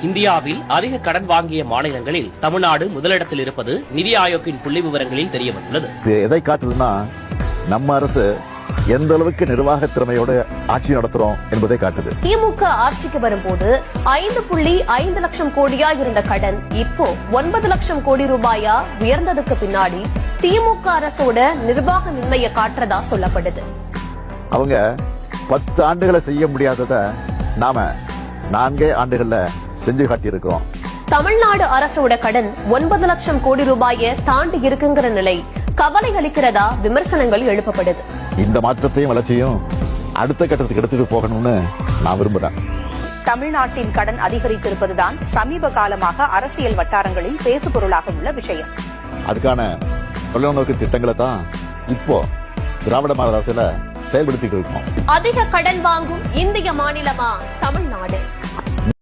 இந்தியாவில் அதிக கடன் வாங்கிய மாநிலங்களில் தமிழ்நாடு முதலிடத்தில் இருப்பது நிதி ஆயோக்கின் புள்ளி விவரங்களில் தெரியவந்துள்ளது. எதை காட்டுதுன்னா நம்ம அரசு எந்த அளவுக்கு நிர்வாக திறமையோடு ஆட்சி நடத்துறோம் என்பதை காட்டுது. திமுக ஆட்சிக்கு வரும்போது 5.5 லட்சம் கோடியா இருந்த கடன் இப்போ 9 லட்சம் கோடி ரூபாயா உயர்ந்ததுக்கு பின்னாடி திமுக அரசோட நிர்வாகமின்மையை காட்டுறதா சொல்லப்படுது. அவங்க 10 ஆண்டுகளை செய்ய முடியாதத நாம 4 ஆண்டுகள்ல செஞ்சு காட்டியிருக்கிறோம். தமிழ்நாடு அரசோட கடன் 9 லட்சம் கோடி ரூபாயை தாண்டி இருக்குங்கிற நிலை கவலை அளிக்கிறதா விமர்சனங்கள் எழுப்பப்படுது. இந்த மாற்றத்தையும் வளர்ச்சியும் அடுத்த கட்டத்துக்கு எடுத்துட்டு போகணும்னு நான் விரும்புறேன். தமிழ்நாட்டின் கடன் அதிகரித்திருப்பதுதான் சமீப காலமாக அரசியல் வட்டாரங்களில் பேசுபொருளாக உள்ள விஷயம். அதுக்கான தொலைநோக்கு திட்டங்களை தான் இப்போ திராவிட மாடல் அரசுல செயல்படுத்திட்டு இருக்கோம். அதிக கடன் வாங்கும் இந்திய மாநிலமா தமிழ்நாடு?